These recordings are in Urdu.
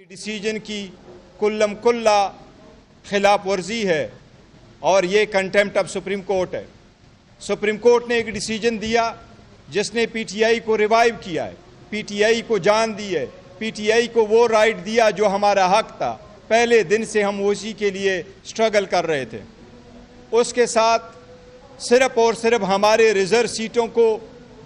ڈیسیجن کی کلم کلا خلاف ورزی ہے اور یہ کنٹیمپٹ آف سپریم کورٹ ہے۔ سپریم کورٹ نے ایک ڈیسیجن دیا جس نے پی ٹی آئی کو ریوائیو کیا ہے، پی ٹی آئی کو جان دی ہے، پی ٹی آئی کو وہ رائٹ دیا جو ہمارا حق تھا۔ پہلے دن سے ہم اسی کے لیے سٹرگل کر رہے تھے۔ اس کے ساتھ صرف اور صرف ہمارے ریزرو سیٹوں کو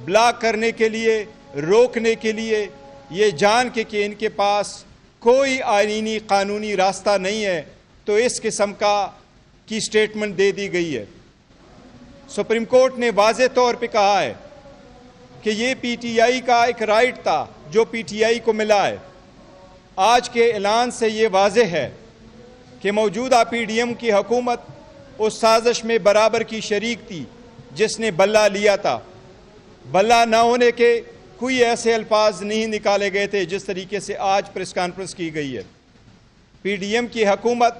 بلاک کرنے کے لیے، روکنے کے لیے، یہ جان کے کہ ان کے پاس کوئی آئینی قانونی راستہ نہیں ہے، تو اس قسم کی سٹیٹمنٹ دے دی گئی ہے۔ سپریم کورٹ نے واضح طور پہ کہا ہے کہ یہ پی ٹی آئی کا ایک رائٹ تھا جو پی ٹی آئی کو ملا ہے۔ آج کے اعلان سے یہ واضح ہے کہ موجودہ پی ڈی ایم کی حکومت اس سازش میں برابر کی شریک تھی جس نے بلہ لیا تھا۔ بلہ نہ ہونے کے کوئی ایسے الفاظ نہیں نکالے گئے تھے جس طریقے سے آج پریس کانفرنس کی گئی ہے۔ پی ڈی ایم کی حکومت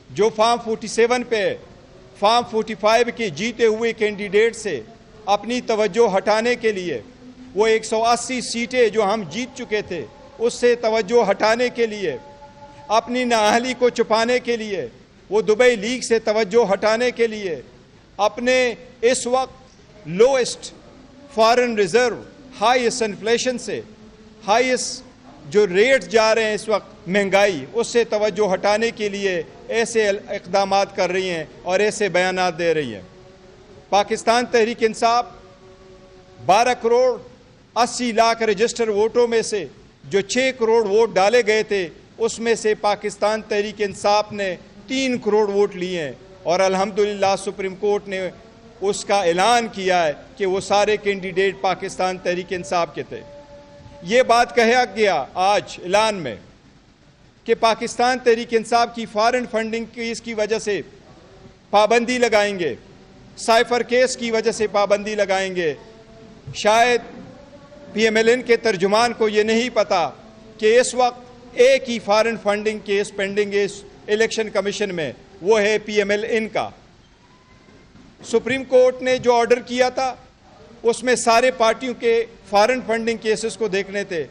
جو فارم 47 پہ فارم 45 کے جیتے ہوئے کینڈیڈیٹ سے اپنی توجہ ہٹانے کے لیے، وہ 180 سیٹیں جو ہم جیت چکے تھے اس سے توجہ ہٹانے کے لیے، اپنی نااہلی کو چھپانے کے لیے، وہ دبئی لیگ سے توجہ ہٹانے کے لیے، اپنے اس وقت lowest foreign reserve, highest inflation سے، ہائیسٹ جو ریٹ جا رہے ہیں اس وقت مہنگائی، اس سے توجہ ہٹانے کے لیے ایسے اقدامات کر رہی ہیں اور ایسے بیانات دے رہی ہیں۔ پاکستان تحریک انصاف 12 کروڑ 80 لاکھ رجسٹر ووٹوں میں سے جو 6 کروڑ ووٹ ڈالے گئے تھے اس میں سے پاکستان تحریک انصاف نے 3 کروڑ ووٹ لیے ہیں، اور الحمدللہ سپریم کورٹ نے اس کا اعلان کیا ہے کہ وہ سارے کینڈیڈیٹ پاکستان تحریک انصاف کے تھے۔ یہ بات کہا گیا آج اعلان میں کہ پاکستان تحریک انصاف کی فارن فنڈنگ کیس کی وجہ سے پابندی لگائیں گے، سائفر کیس کی وجہ سے پابندی لگائیں گے۔ شاید پی ایم ایل این کے ترجمان کو یہ نہیں پتا کہ اس وقت ایک ہی فارن فنڈنگ کیس پینڈنگ ہے الیکشن کمیشن میں، وہ ہے پی ایم ایل این کا۔ سپریم کورٹ نے جو آرڈر کیا تھا اس میں سارے پارٹیوں کے فارن فنڈنگ کیسز کو دیکھنے تھے۔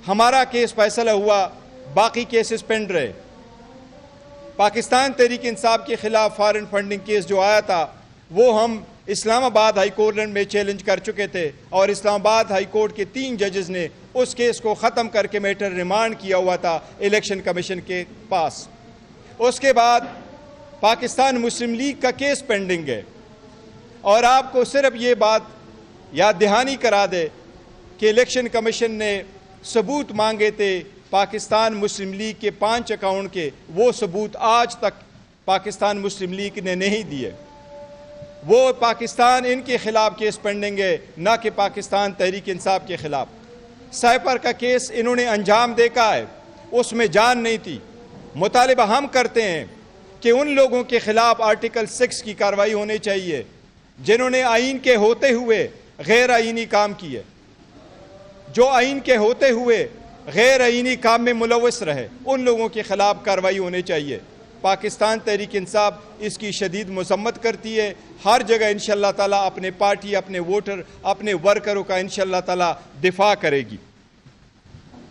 ہمارا کیس فیصلہ ہوا، باقی کیسز پینڈ رہے۔ پاکستان تحریک انصاف کے خلاف فارن فنڈنگ کیس جو آیا تھا وہ ہم اسلام آباد ہائی کورٹ میں چیلنج کر چکے تھے، اور اسلام آباد ہائی کورٹ کے 3 ججز نے اس کیس کو ختم کر کے میٹر ریمانڈ کیا ہوا تھا الیکشن کمیشن کے پاس۔ اس کے بعد پاکستان مسلم لیگ کا کیس پینڈنگ ہے، اور آپ کو صرف یہ بات یاد دہانی کرا دے کہ الیکشن کمیشن نے ثبوت مانگے تھے پاکستان مسلم لیگ کے 5 اکاؤنٹ کے، وہ ثبوت آج تک پاکستان مسلم لیگ نے نہیں دیے۔ وہ پاکستان ان کے خلاف کیس پینڈنگ ہے، نہ کہ پاکستان تحریک انصاف کے خلاف۔ سائپر کا کیس انہوں نے انجام دیکھا ہے، اس میں جان نہیں تھی۔ مطالبہ ہم کرتے ہیں کہ ان لوگوں کے خلاف آرٹیکل 6 کی کارروائی ہونی چاہیے جنہوں نے آئین کے ہوتے ہوئے غیر آئینی کام کیے، جو آئین کے ہوتے ہوئے غیر آئینی کام میں ملوث رہے، ان لوگوں کے خلاف کارروائی ہونی چاہیے۔ پاکستان تحریک انصاف اس کی شدید مذمت کرتی ہے۔ ہر جگہ انشاءاللہ تعالیٰ اپنے پارٹی، اپنے ووٹر، اپنے ورکروں کا انشاءاللہ تعالیٰ دفاع کرے گی۔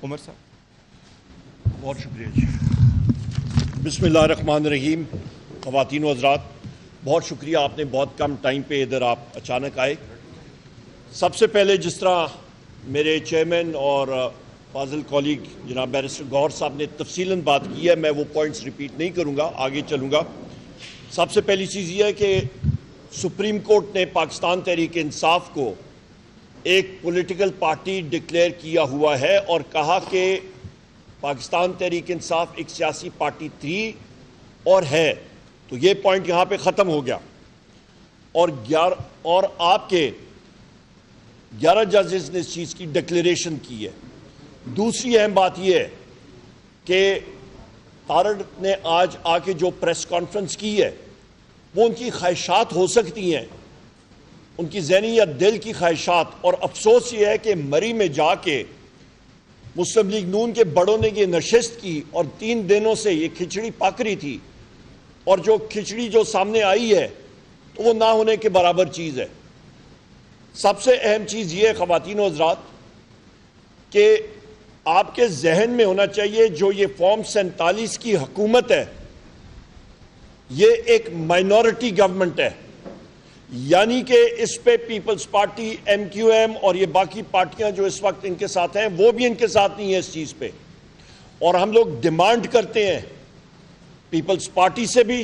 عمر صاحب بہت شکریہ جی۔ بسم اللہ الرحمن الرحیم۔ خواتین و حضرات، بہت شکریہ، آپ نے بہت کم ٹائم پہ ادھر آپ اچانک آئے۔ سب سے پہلے جس طرح میرے چیئرمین اور فاضل کولیگ جناب بیرسٹر گوہر صاحب نے تفصیلاً بات کی ہے، میں وہ پوائنٹس ریپیٹ نہیں کروں گا، آگے چلوں گا۔ سب سے پہلی چیز یہ ہے کہ سپریم کورٹ نے پاکستان تحریک انصاف کو ایک پولیٹیکل پارٹی ڈکلیئر کیا ہوا ہے اور کہا کہ پاکستان تحریک انصاف ایک سیاسی پارٹی تھی اور ہے، تو یہ پوائنٹ یہاں پہ ختم ہو گیا۔ اور آپ کے 11 ججز نے اس چیز کی ڈکلیریشن کی ہے۔ دوسری اہم بات یہ ہے کہ طارق نے آج آ کے جو پریس کانفرنس کی ہے وہ ان کی خواہشات ہو سکتی ہیں، ان کی ذہنی یا دل کی خواہشات، اور افسوس یہ ہے کہ مری میں جا کے مسلم لیگ نون کے بڑوں نے یہ نشست کی اور 3 دنوں سے یہ کھچڑی پک رہی تھی، اور جو کھچڑی جو سامنے آئی ہے تو وہ نہ ہونے کے برابر چیز ہے۔ سب سے اہم چیز یہ ہے خواتین و حضرات کہ آپ کے ذہن میں ہونا چاہیے جو یہ فارم 47 کی حکومت ہے یہ ایک مائنورٹی گورنمنٹ ہے، یعنی کہ اس پہ Peoples Party, M Q M اور یہ باقی پارٹیاں جو اس وقت ان کے ساتھ ہیں وہ بھی ان کے ساتھ نہیں ہیں اس چیز پہ، اور ہم لوگ ڈیمانڈ کرتے ہیں پیپلز پارٹی سے بھی،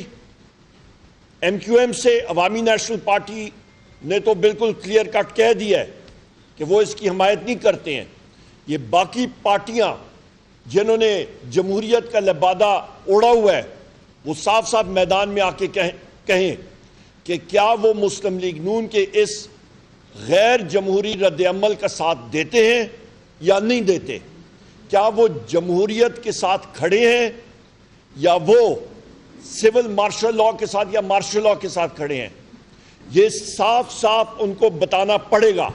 ایم کیو ایم سے۔ عوامی نیشنل پارٹی نے تو بالکل کلیئر کٹ کہہ دیا ہے کہ وہ اس کی حمایت نہیں کرتے ہیں۔ یہ باقی پارٹیاں جنہوں نے جمہوریت کا لبادہ اوڑا ہوا ہے وہ صاف صاف میدان میں آ کے کہیں کہ کیا وہ مسلم لیگ نون کے اس غیر جمہوری رد عمل کا ساتھ دیتے ہیں یا نہیں دیتے؟ کیا وہ جمہوریت کے ساتھ کھڑے ہیں یا وہ سول مارشل لا کے ساتھ یا مارشل لا کے ساتھ کھڑے ہیں؟ یہ صاف صاف ان کو بتانا پڑے گا۔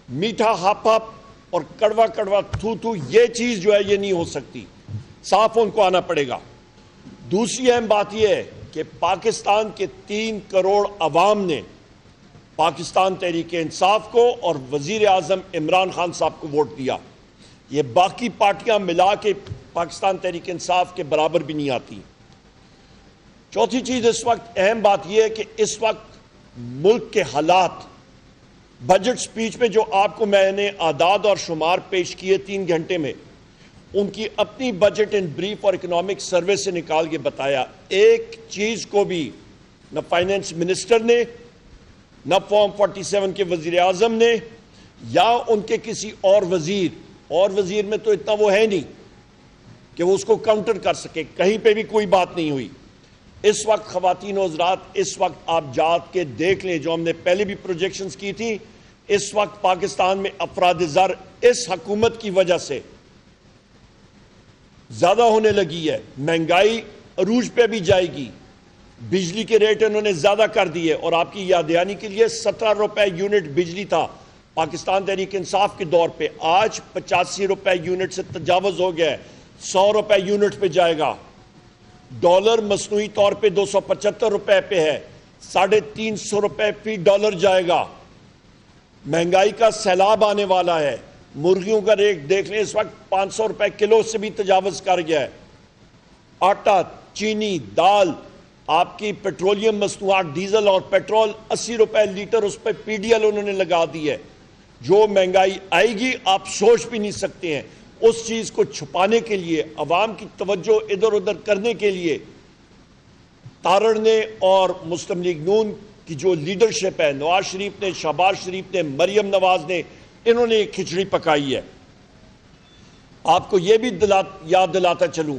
میٹھا ہاپ ہاپ اور کڑوا کڑوا تھو تھو یہ چیز جو ہے یہ نہیں ہو سکتی، صاف ان کو آنا پڑے گا۔ دوسری اہم بات یہ ہے کہ پاکستان کے 3 کروڑ عوام نے پاکستان تحریک انصاف کو اور وزیر اعظم عمران خان صاحب کو ووٹ دیا۔ یہ باقی پارٹیاں ملا کے پاکستان تحریک انصاف کے برابر بھی نہیں آتی۔ چوتھی چیز اس وقت اہم بات یہ ہے کہ اس وقت ملک کے حالات، بجٹ سپیچ میں جو آپ کو میں نے اعداد اور شمار پیش کیے 3 گھنٹے میں، ان کی اپنی بجٹ ان بریف اور اکنامک سروے سے نکال کے بتایا، ایک چیز کو بھی نہ فائنانس منسٹر نے، نہ فارم 47 کے وزیر اعظم نے یا ان کے کسی اور وزیر میں تو اتنا وہ ہے نہیں کہ وہ اس کو کاؤنٹر کر سکے، کہیں پہ بھی کوئی بات نہیں ہوئی۔ اس وقت خواتین و حضرات، اس وقت آپ جا کے دیکھ لیں، جو ہم نے پہلے بھی پروجیکشنز کی تھی، اس وقت پاکستان میں افراد زر اس حکومت کی وجہ سے زیادہ ہونے لگی ہے، مہنگائی عروج پہ بھی جائے گی، بجلی کے ریٹ انہوں نے زیادہ کر دیے، اور آپ کی یاد دہانی کے لیے 17 روپے یونٹ بجلی تھا پاکستان تحریک انصاف کے دور پہ، آج 85 روپے یونٹ سے تجاوز ہو گیا ہے، 100 روپے یونٹ پہ جائے گا۔ ڈالر مصنوعی طور پہ 275 روپے پہ ہے، 350 روپے فی ڈالر جائے گا۔ مہنگائی کا سیلاب آنے والا ہے۔ مرغیوں کا ریٹ دیکھ لیں، اس وقت 500 روپے کلو سے بھی تجاوز کر گیا ہے۔ آٹا، چینی، دال، آپ کی پیٹرولیم مصنوعات، ڈیزل اور پیٹرول 80 روپے لیٹر اس پہ پی ڈی ایل انہوں نے لگا دی ہے۔ جو مہنگائی آئے گی آپ سوچ بھی نہیں سکتے ہیں۔ اس چیز کو چھپانے کے لیے، عوام کی توجہ ادھر ادھر کرنے کے لیے تارڑ نے اور مسلم لیگ نون کی جو لیڈرشپ ہے، نواز شریف نے، شہباز شریف نے، مریم نواز نے، انہوں نے ایک کھچڑی پکائی ہے۔ آپ کو یہ بھی یاد دلاتا چلوں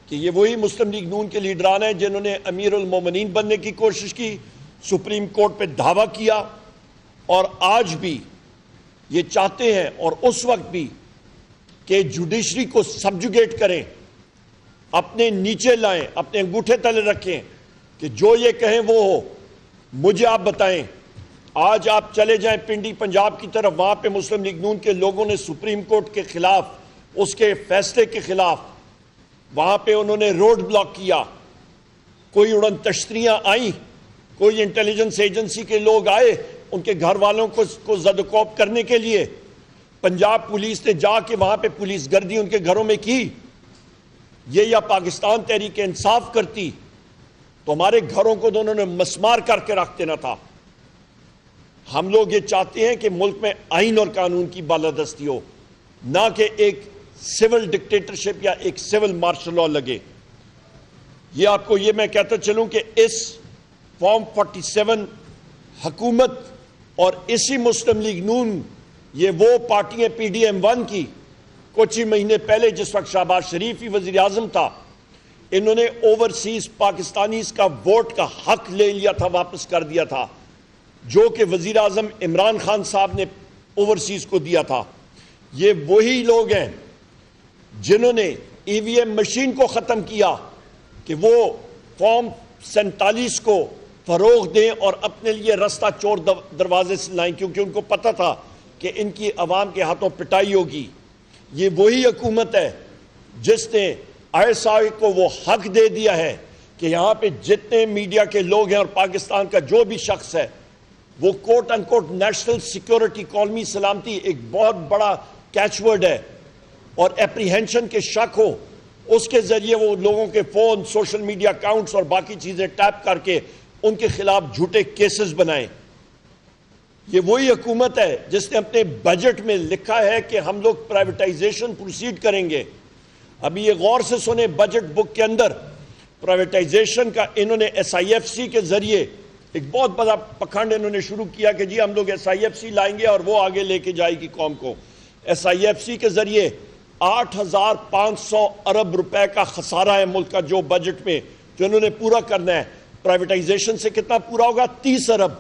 کہ یہ وہی مسلم لیگ نون کے لیڈران ہیں جنہوں نے امیر المومنین بننے کی کوشش کی، سپریم کورٹ پہ دعویٰ کیا، اور آج بھی یہ چاہتے ہیں اور اس وقت بھی کہ جوڈیشری کو سبجوگیٹ کریں، اپنے نیچے لائیں، اپنے انگوٹھے تلے رکھیں کہ جو یہ کہیں وہ ہو۔ مجھے آپ بتائیں، آج آپ چلے جائیں پنڈی پنجاب کی طرف، وہاں پہ مسلم لیگ نون کے لوگوں نے سپریم کورٹ کے خلاف، اس کے فیصلے کے خلاف، وہاں پہ انہوں نے روڈ بلاک کیا، کوئی اڑن تشتریاں آئیں، کوئی انٹیلیجنس ایجنسی کے لوگ آئے ان کے گھر والوں کو زد و کوب کرنے کے لیے، پنجاب پولیس نے جا کے وہاں پہ پولیس گردی ان کے گھروں میں کی۔ یہ یا پاکستان تحریک انصاف کرتی تو ہمارے گھروں کو تو انہوں نے مسمار کر کے رکھ دینا تھا۔ ہم لوگ یہ چاہتے ہیں کہ ملک میں آئین اور قانون کی بالادستی ہو، نہ کہ ایک سول ڈکٹیٹرشپ یا ایک سول مارشل لا لگے۔ یہ آپ کو یہ میں کہتا چلوں کہ اس فارم 47 حکومت اور اسی مسلم لیگ نون، یہ وہ پارٹی ہے پی ڈی ایم 1 کی، کچھ ہی مہینے پہلے جس وقت شہباز شریف ہی وزیر اعظم تھا، انہوں نے اوورسیز پاکستانیز کا ووٹ کا حق لے لیا تھا، واپس کر دیا تھا، جو کہ وزیر اعظم عمران خان صاحب نے اوورسیز کو دیا تھا۔ یہ وہی لوگ ہیں جنہوں نے ای وی ایم مشین کو ختم کیا کہ وہ فارم 47 کو فروغ دیں اور اپنے لیے رستہ چور دروازے سے لائیں، کیونکہ ان کو پتہ تھا کہ ان کی عوام کے ہاتھوں پٹائی ہوگی۔ یہ وہی حکومت ہے جس نے آئی آئی کو وہ حق دے دیا ہے کہ یہاں پہ جتنے میڈیا کے لوگ ہیں اور پاکستان کا جو بھی شخص ہے، وہ کوٹ ان کوٹ نیشنل سیکیورٹی، قومی سلامتی ایک بہت بڑا کیچ ورڈ ہے، اور اپریہنشن کے شک ہو، اس کے ذریعے وہ لوگوں کے فون، سوشل میڈیا اکاؤنٹس اور باقی چیزیں ٹیپ کر کے ان کے خلاف جھوٹے کیسز بنائیں۔ یہ وہی حکومت ہے جس نے اپنے بجٹ میں لکھا ہے کہ ہم لوگ پرائیویٹائزیشن پروسیڈ کریں گے۔ ابھی یہ غور سے سنیں، بجٹ بک کے اندر پرائیویٹائزیشن کا انہوں نے SIFC کے ذریعے ایک بہت بڑا پکھنڈ انہوں نے شروع کیا کہ جی ہم لوگ SIFC لائیں گے اور وہ آگے لے کے جائے گی قوم کو۔ SIFC کے ذریعے 8,500 ارب روپے کا خسارہ ہے ملک کا جو بجٹ میں جو انہوں نے پورا کرنا ہے۔ پرائیویٹائزیشن سے کتنا پورا ہوگا؟ 30 ارب۔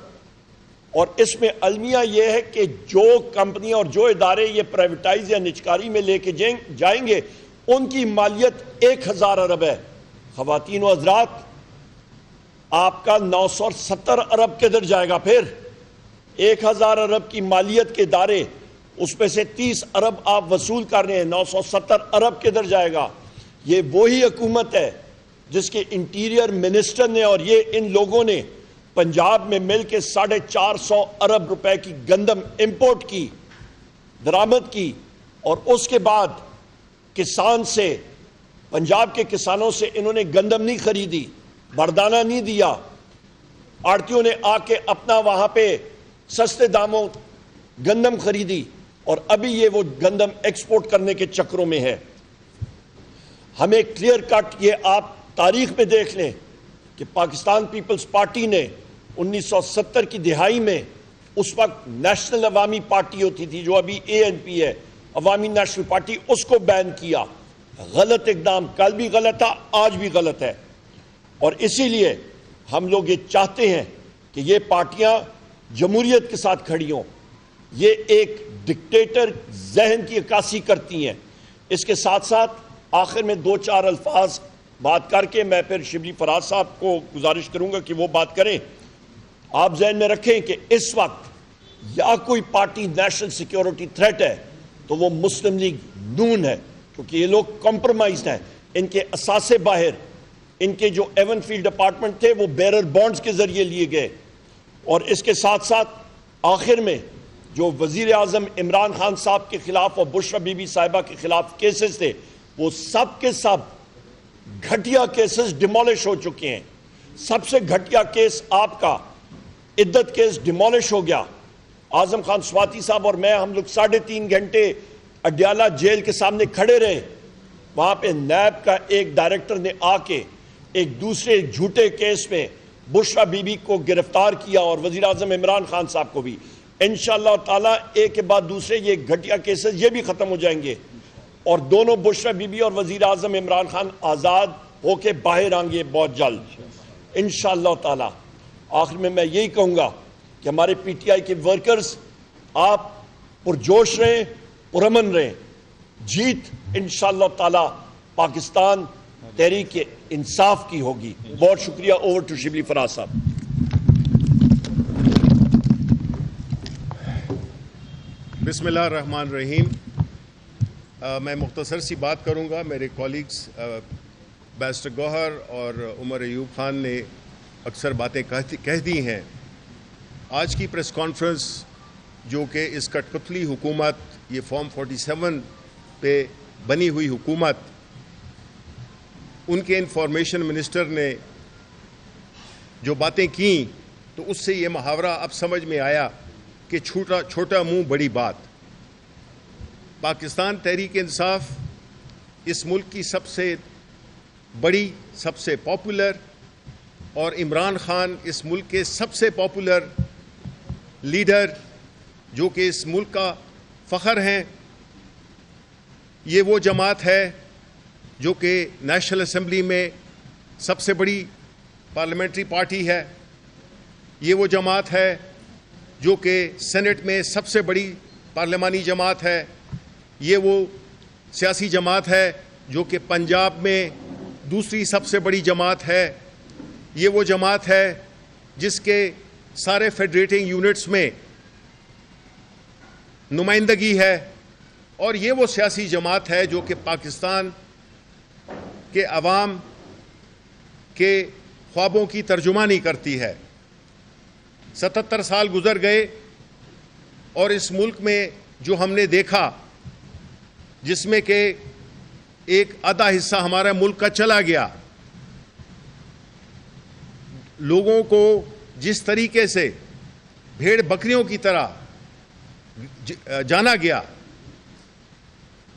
اور اس میں المیہ یہ ہے کہ جو کمپنی اور جو ادارے یہ پرائیویٹائز یا نجکاری میں لے کے جائیں گے ان کی مالیت 1,000 ارب ہے۔ خواتین و حضرات، آپ کا 970 ارب کدھر جائے گا پھر؟ 1,000 ارب کی مالیت کے ادارے، اس میں سے 30 ارب آپ وصول کر رہے ہیں، 970 ارب کدھر جائے گا؟ یہ وہی حکومت ہے جس کے انٹیریئر منسٹر نے اور یہ ان لوگوں نے پنجاب میں مل کے 450 ارب روپے کی گندم امپورٹ کی، درآمد کی، اور اس کے بعد کسان سے، پنجاب کے کسانوں سے انہوں نے گندم نہیں خریدی، بردانہ نہیں دیا، آڑتیوں نے آ کے اپنا وہاں پہ سستے داموں گندم خریدی، اور ابھی یہ وہ گندم ایکسپورٹ کرنے کے چکروں میں ہے۔ ہمیں کلیئر کٹ یہ آپ تاریخ میں دیکھ لیں کہ پاکستان پیپلز پارٹی نے 1970 کی دہائی میں، اس وقت نیشنل عوامی پارٹی ہوتی تھی جو ابھی ANP ہے، عوامی نیشنل پارٹی، اس کو بین کیا۔ غلط اقدام، کل بھی غلط تھا، آج بھی غلط ہے، اور اسی لیے ہم لوگ یہ چاہتے ہیں کہ یہ پارٹیاں جمہوریت کے ساتھ کھڑی ہوں۔ یہ ایک ڈکٹیٹر ذہن کی عکاسی کرتی ہیں۔ اس کے ساتھ ساتھ آخر میں 2-4 الفاظ بات کر کے میں پھر شبلی فراز صاحب کو گزارش کروں گا کہ وہ بات کریں۔ آپ ذہن میں رکھیں کہ اس وقت یا کوئی پارٹی نیشنل سیکیورٹی تھریٹ ہے تو وہ مسلم لیگ نون ہے، کیونکہ یہ لوگ کمپرومائزڈ ہیں، ان کے اثاثے باہر، ان کے جو ایون فیلڈ ڈپارٹمنٹ تھے وہ بیرر بانڈز کے ذریعے لیے گئے، اور اس کے ساتھ ساتھ آخر میں جو وزیر اعظم عمران خان صاحب کے خلاف اور بشرا بی بی صاحبہ کے خلاف کیسز تھے، وہ سب کے سب گھٹیا کیسز ڈیمولش ہو چکے ہیں۔ سب سے گھٹیا کیس آپ کا عدت کیس ڈیمولش ہو گیا۔ اعظم خان سواتی صاحب اور میں، ہم لوگ 3.5 گھنٹے اڈیالہ جیل کے سامنے کھڑے رہے۔ وہاں پہ نیب کا ایک ڈائریکٹر نے آ کے ایک دوسرے جھوٹے کیس میں بشرا بی بی کو گرفتار کیا اور وزیر اعظم عمران خان صاحب کو بھی۔ انشاءاللہ تعالیٰ ایک کے بعد دوسرے یہ گھٹیا کیسز یہ بھی ختم ہو جائیں گے، اور دونوں بشرا بی بی اور وزیر اعظم عمران خان آزاد ہو کے باہر آئیں گے بہت جلد انشاءاللہ تعالیٰ۔ آخر میں یہی کہوں گا کہ ہمارے PTI کے ورکرز، آپ پرجوش رہیں، پرامن رہیں، جیت انشاءاللہ تعالیٰ پاکستان تحریک انصاف کی ہوگی۔ بہت شکریہ۔ اوور ٹو شبلی فراز صاحب۔ بسم اللہ الرحمن الرحیم۔ میں مختصر سی بات کروں گا۔ میرے کولیگز بیرسٹر گوہر اور عمر ایوب خان نے اکثر باتیں کہہ دی ہیں۔ آج کی پریس کانفرنس جو کہ اس کٹپتلی حکومت، یہ فارم 47 پہ بنی ہوئی حکومت، ان کے انفارمیشن منسٹر نے جو باتیں کیں تو اس سے یہ محاورہ اب سمجھ میں آیا کہ چھوٹا منہ بڑی بات۔ پاکستان تحریک انصاف اس ملک کی سب سے بڑی، سب سے پاپولر، اور عمران خان اس ملک کے سب سے پاپولر لیڈر جو کہ اس ملک کا فخر ہیں۔ یہ وہ جماعت ہے جو کہ نیشنل اسمبلی میں سب سے بڑی پارلیمنٹری پارٹی ہے۔ یہ وہ جماعت ہے جو کہ سینٹ میں سب سے بڑی پارلیمانی جماعت ہے۔ یہ وہ سیاسی جماعت ہے جو کہ پنجاب میں دوسری سب سے بڑی جماعت ہے۔ یہ وہ جماعت ہے جس کے سارے فیڈریٹنگ یونٹس میں نمائندگی ہے، اور یہ وہ سیاسی جماعت ہے جو کہ پاکستان کے عوام کے خوابوں کی ترجمانی کرتی ہے۔ 77 سال گزر گئے اور اس ملک میں جو ہم نے دیکھا جس میں کہ ایک آدھا حصہ ہمارا ملک کا چلا گیا. لوگوں کو جس طریقے سے بھیڑ بکریوں کی طرح جانا گیا,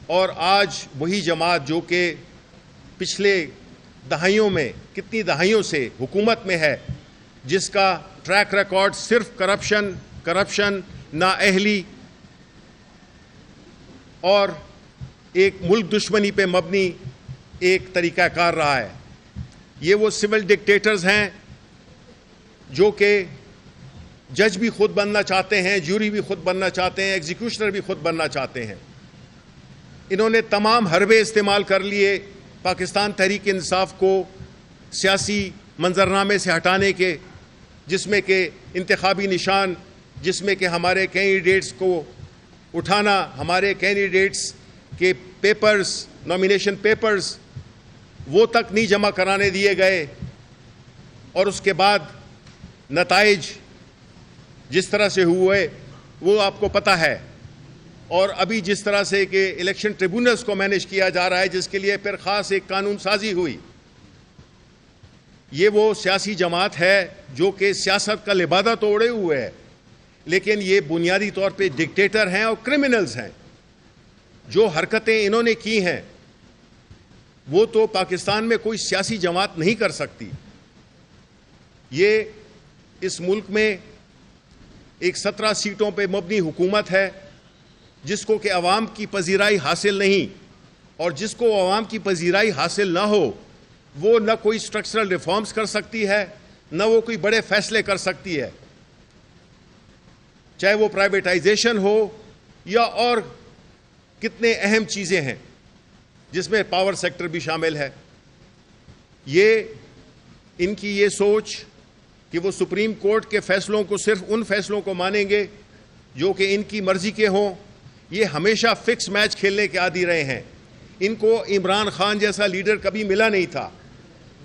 اور آج وہی جماعت جو کہ پچھلے دہائیوں میں کتنی دہائیوں سے حکومت میں ہے, جس کا ٹریک ریکارڈ صرف کرپشن نااہلی اور ایک ملک دشمنی پہ مبنی ایک طریقہ کار رہا ہے. یہ وہ سول ڈکٹیٹرز ہیں جو کہ جج بھی خود بننا چاہتے ہیں, جیوری بھی خود بننا چاہتے ہیں, ایگزیکیوشنر بھی خود بننا چاہتے ہیں. انہوں نے تمام حربے استعمال کر لیے پاکستان تحریک انصاف کو سیاسی منظرنامے سے ہٹانے کے, جس میں کہ انتخابی نشان, جس میں کہ ہمارے کینڈیڈیٹس کو اٹھانا, ہمارے کینڈیڈیٹس کے پیپرز, نامینیشن پیپرز وہ تک نہیں جمع کرانے دیے گئے, اور اس کے بعد نتائج جس طرح سے ہوئے وہ آپ کو پتہ ہے. اور ابھی جس طرح سے کہ الیکشن ٹریبونلز کو مینیج کیا جا رہا ہے, جس کے لیے پھر خاص ایک قانون سازی ہوئی. یہ وہ سیاسی جماعت ہے جو کہ سیاست کا لبادہ تو اوڑھے ہوئے ہے, لیکن یہ بنیادی طور پہ ڈکٹیٹر ہیں اور کرمنلز ہیں. جو حرکتیں انہوں نے کی ہیں وہ تو پاکستان میں کوئی سیاسی جماعت نہیں کر سکتی. یہ اس ملک میں ایک 17 سیٹوں پہ مبنی حکومت ہے جس کو کہ عوام کی پذیرائی حاصل نہیں, اور جس کو عوام کی پذیرائی حاصل نہ ہو وہ نہ کوئی اسٹرکچرل ریفارمز کر سکتی ہے, نہ وہ کوئی بڑے فیصلے کر سکتی ہے, چاہے وہ پرائیویٹائزیشن ہو یا اور کتنے اہم چیزیں ہیں جس میں پاور سیکٹر بھی شامل ہے. یہ ان کی یہ سوچ کہ وہ سپریم کورٹ کے فیصلوں کو صرف ان فیصلوں کو مانیں گے جو کہ ان کی مرضی کے ہوں, یہ ہمیشہ فکس میچ کھیلنے کے عادی رہے ہیں. ان کو عمران خان جیسا لیڈر کبھی ملا نہیں تھا.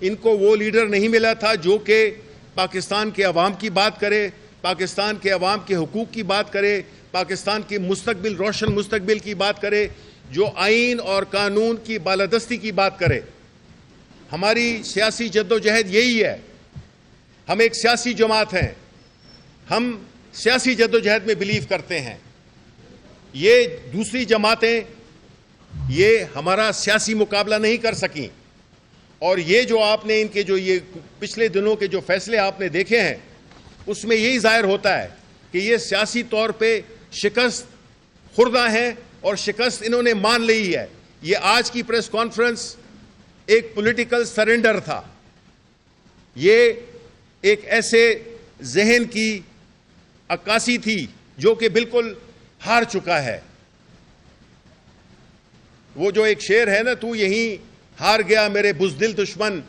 ان کو وہ لیڈر نہیں ملا تھا جو کہ پاکستان کے عوام کی بات کرے, پاکستان کے عوام کے حقوق کی بات کرے, پاکستان کے مستقبل, روشن مستقبل کی بات کرے, جو آئین اور قانون کی بالادستی کی بات کرے. ہماری سیاسی جدوجہد یہی ہے. ہم ایک سیاسی جماعت ہیں, ہم سیاسی جدوجہد میں بلیو کرتے ہیں. یہ دوسری جماعتیں یہ ہمارا سیاسی مقابلہ نہیں کر سکیں, اور یہ جو آپ نے ان کے جو یہ پچھلے دنوں کے جو فیصلے آپ نے دیکھے ہیں اس میں یہی ظاہر ہوتا ہے کہ یہ سیاسی طور پہ شکست خوردہ ہیں اور شکست انہوں نے مان لی ہے. یہ آج کی پریس کانفرنس ایک پولیٹیکل سرنڈر تھا. یہ ایک ایسے ذہن کی عکاسی تھی جو کہ بالکل ہار چکا ہے. وہ جو ایک شعر ہے نا, تو یہیں ہار گیا میرے بزدل دشمن,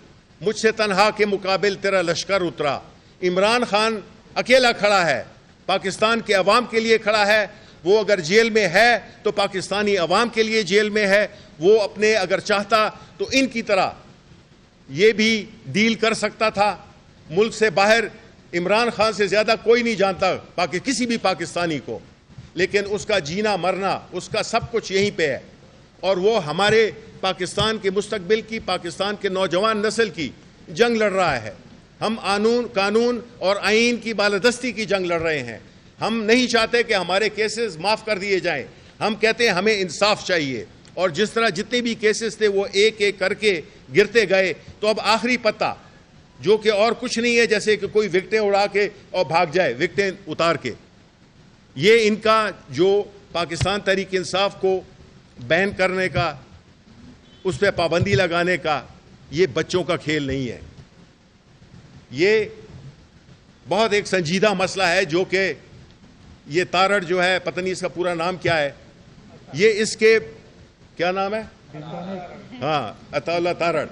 مجھ سے تنہا کے مقابل تیرا لشکر اترا. عمران خان اکیلا کھڑا ہے, پاکستان کے عوام کے لیے کھڑا ہے. وہ اگر جیل میں ہے تو پاکستانی عوام کے لیے جیل میں ہے. وہ اپنے اگر چاہتا تو ان کی طرح یہ بھی ڈیل کر سکتا تھا. ملک سے باہر عمران خان سے زیادہ کوئی نہیں جانتا کسی بھی پاکستانی کو, لیکن اس کا جینا مرنا, اس کا سب کچھ یہیں پہ ہے. اور وہ ہمارے پاکستان کے مستقبل کی, پاکستان کے نوجوان نسل کی جنگ لڑ رہا ہے. ہم قانون اور آئین کی بالادستی کی جنگ لڑ رہے ہیں. ہم نہیں چاہتے کہ ہمارے کیسز معاف کر دیے جائیں. ہم کہتے ہیں ہمیں انصاف چاہیے. اور جس طرح جتنے بھی کیسز تھے وہ ایک ایک کر کے گرتے گئے, تو اب آخری پتہ جو کہ اور کچھ نہیں ہے جیسے کہ کوئی وکٹیں اڑا کے اور بھاگ جائے, وکٹیں اتار کے. یہ ان کا جو پاکستان تحریک انصاف کو بین کرنے کا, اس پہ پابندی لگانے کا, یہ بچوں کا کھیل نہیں ہے. یہ بہت ایک سنجیدہ مسئلہ ہے جو کہ یہ تارڑ جو ہے, پتہ نہیں اس کا پورا نام کیا ہے, یہ اس کے کیا نام ہے, ہاں عطا اللہ تارڑ,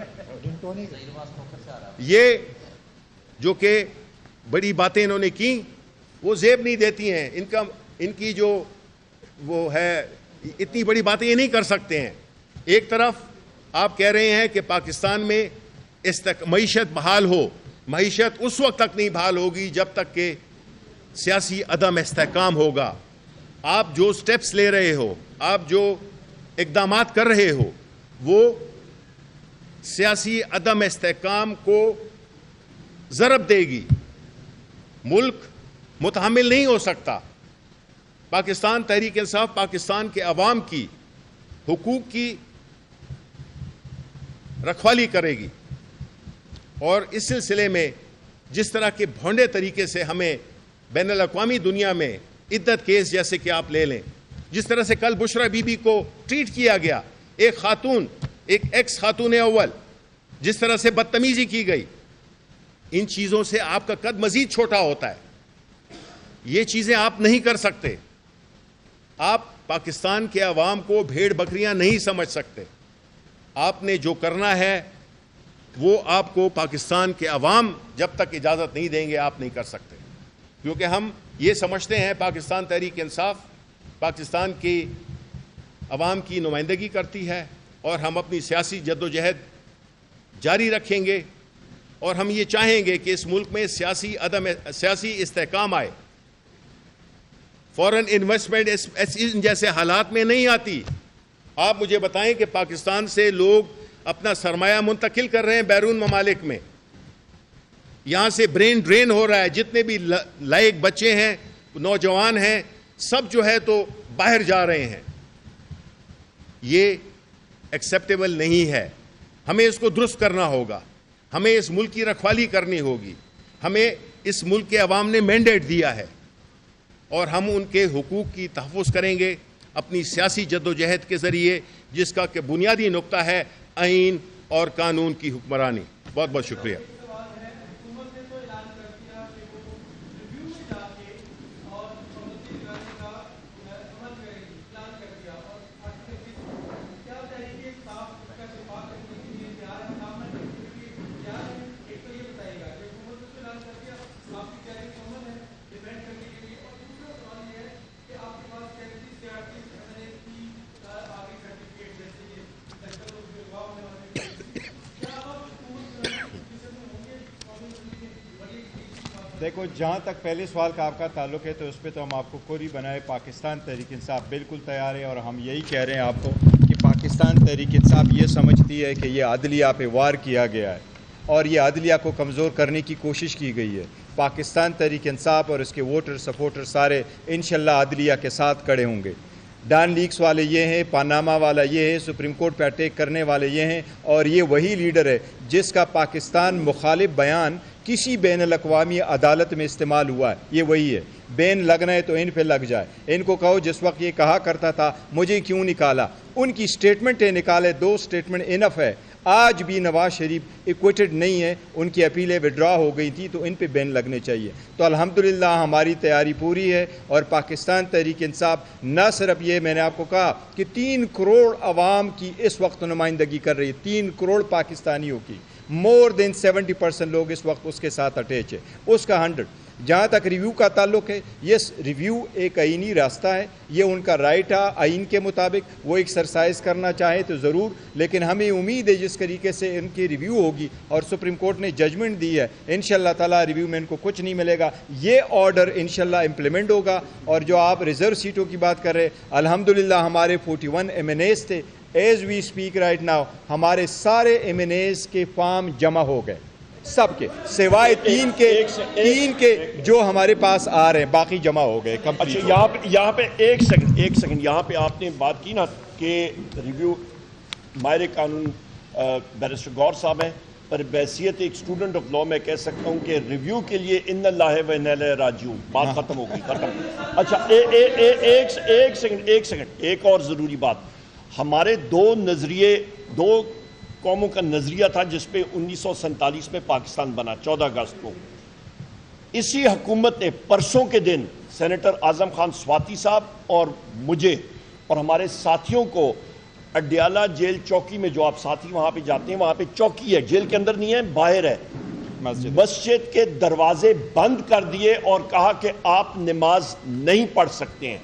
یہ جو کہ بڑی باتیں انہوں نے کی وہ زیب نہیں دیتی ہیں. ان کی جو وہ ہے اتنی بڑی باتیں یہ نہیں کر سکتے ہیں. ایک طرف آپ کہہ رہے ہیں کہ پاکستان میں معیشت بحال ہو. معیشت اس وقت تک نہیں بحال ہوگی جب تک کہ سیاسی عدم استحکام ہوگا. آپ جو سٹیپس لے رہے ہو, آپ جو اقدامات کر رہے ہو وہ سیاسی عدم استحکام کو ضرب دے گی. ملک متحمل نہیں ہو سکتا. پاکستان تحریک انصاف پاکستان کے عوام کی حقوق کی رکھوالی کرے گی, اور اس سلسلے میں جس طرح کے بھونڈے طریقے سے ہمیں بین الاقوامی دنیا میں عدت کیس جیسے کہ آپ لے لیں, جس طرح سے کل بشرا بی بی کو ٹریٹ کیا گیا, ایک خاتون, ایک ایکس خاتون اول, جس طرح سے بدتمیزی کی گئی, ان چیزوں سے آپ کا قد مزید چھوٹا ہوتا ہے. یہ چیزیں آپ نہیں کر سکتے. آپ پاکستان کے عوام کو بھیڑ بکریاں نہیں سمجھ سکتے. آپ نے جو کرنا ہے وہ آپ کو پاکستان کے عوام جب تک اجازت نہیں دیں گے آپ نہیں کر سکتے, کیونکہ ہم یہ سمجھتے ہیں پاکستان تحریک انصاف پاکستان کی عوام کی نمائندگی کرتی ہے, اور ہم اپنی سیاسی جدوجہد جاری رکھیں گے, اور ہم یہ چاہیں گے کہ اس ملک میں سیاسی استحکام آئے. فورن انویسٹمنٹ ان جیسے حالات میں نہیں آتی. آپ مجھے بتائیں کہ پاکستان سے لوگ اپنا سرمایہ منتقل کر رہے ہیں بیرون ممالک میں, یہاں سے برین ڈرین ہو رہا ہے. جتنے بھی لائق بچے ہیں, نوجوان ہیں, سب جو ہے تو باہر جا رہے ہیں. یہ ایکسیپٹیبل نہیں ہے. ہمیں اس کو درست کرنا ہوگا. ہمیں اس ملک کی رکھوالی کرنی ہوگی. ہمیں اس ملک کے عوام نے مینڈیٹ دیا ہے, اور ہم ان کے حقوق کی تحفظ کریں گے اپنی سیاسی جدوجہد کے ذریعے, جس کا کہ بنیادی نقطہ ہے آئین اور قانون کی حکمرانی. بہت بہت شکریہ. دیکھو, جہاں تک پہلے سوال کا آپ کا تعلق ہے تو اس پہ تو ہم آپ کو کوری بنائے پاکستان تحریک انصاف بالکل تیار ہے, اور ہم یہی کہہ رہے ہیں آپ کو کہ پاکستان تحریک انصاف یہ سمجھتی ہے کہ یہ عدلیہ پہ وار کیا گیا ہے اور یہ عدلیہ کو کمزور کرنے کی کوشش کی گئی ہے. پاکستان تحریک انصاف اور اس کے ووٹر سپورٹر سارے انشاءاللہ عدلیہ کے ساتھ کھڑے ہوں گے. ڈان لیکس والے یہ ہیں, پاناما والا یہ ہے, سپریم کورٹ پہ اٹیک کرنے والے یہ ہیں, اور یہ وہی لیڈر ہے جس کا پاکستان مخالف بیان کسی بین الاقوامی عدالت میں استعمال ہوا ہے. یہ وہی ہے. بین لگنا ہے تو ان پہ لگ جائے. ان کو کہو جس وقت یہ کہا کرتا تھا مجھے کیوں نکالا, ان کی سٹیٹمنٹیں نکالے, 2 سٹیٹمنٹ انف ہے. آج بھی نواز شریف ایکویٹڈ نہیں ہے, ان کی اپیلیں وڈرا ہو گئی تھی, تو ان پہ بین لگنے چاہیے. تو الحمدللہ ہماری تیاری پوری ہے, اور پاکستان تحریک انصاف نہ صرف یہ, میں نے آپ کو کہا کہ 3 کروڑ عوام کی اس وقت نمائندگی کر رہی ہے, 3 کروڑ پاکستانیوں کی, مور دین 70% لوگ اس وقت اس کے ساتھ اٹیچ ہے, اس کا 100. جہاں تک ریویو کا تعلق ہے, یس ریویو ایک آئینی راستہ ہے, یہ ان کا رائٹ ہے آئین کے مطابق, وہ ایکسرسائز کرنا چاہے تو ضرور, لیکن ہمیں امید ہے جس طریقے سے ان کی ریویو ہوگی, اور سپریم کورٹ نے ججمنٹ دی ہے, انشاءاللہ تعالی ریویو میں ان کو کچھ نہیں ملے گا, یہ آرڈر انشاءاللہ امپلیمنٹ ہوگا. اور جو آپ ریزرو سیٹوں کی بات کر رہے, الحمدللہ ہمارے 41 MNAs تھے. As we speak right now ہمارے سارے MNAs کے فارم جمع ہو گئے, سب کے سوائے 3 کے جو ہمارے پاس آ رہے ہیں, باقی جمع ہو گئے. اچھا, یہاں پہ ایک سیکنڈ یہاں پہ آپ نے بات کی نا کہ ریویو, ماہر قانون بیرسٹر غور صاحب ہیں, پر بحیثیت ایک اسٹوڈنٹ آف لا میں کہہ سکتا ہوں کہ ریویو کے لیے ان اللہ و انا الیہ راجعون, بات ختم ہو گئی, ختم. اچھا, ایک سیکنڈ ایک اور ضروری بات. ہمارے 2 نظریے, 2 قوموں کا نظریہ تھا جس پہ 1947 میں پاکستان بنا, 14 اگست کو. اسی حکومت نے پرسوں کے دن سینیٹر اعظم خان سواتی صاحب اور مجھے اور ہمارے ساتھیوں کو اڈیالہ جیل چوکی میں, جو آپ ساتھی وہاں پہ جاتے ہیں, وہاں پہ چوکی ہے, جیل کے اندر نہیں ہے, باہر ہے, مسجد کے دروازے بند کر دیے اور کہا کہ آپ نماز نہیں پڑھ سکتے ہیں.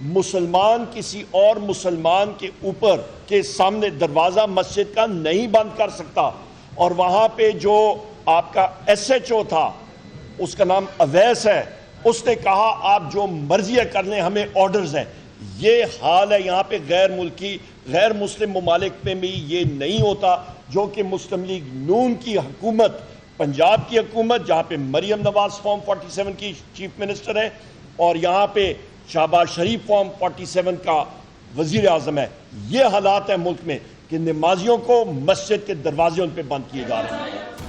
مسلمان کسی اور مسلمان کے اوپر کے سامنے دروازہ مسجد کا نہیں بند کر سکتا. اور وہاں پہ جو آپ کا SHO تھا, اس کا نام اویس ہے, اس نے کہا آپ جو مرضی کر لیں, ہمیں آرڈرز ہیں. یہ حال ہے یہاں پہ غیر ملکی غیر مسلم ممالک میں بھی یہ نہیں ہوتا، جو کہ مسلم لیگ نون کی حکومت، پنجاب کی حکومت جہاں پہ مریم نواز فارم 47 کی چیف منسٹر ہے اور یہاں پہ شہباز شریف فارم 47 کا وزیر اعظم ہے، یہ حالات ہیں ملک میں کہ نمازیوں کو مسجد کے دروازے ان پہ بند کیے جا رہے ہیں۔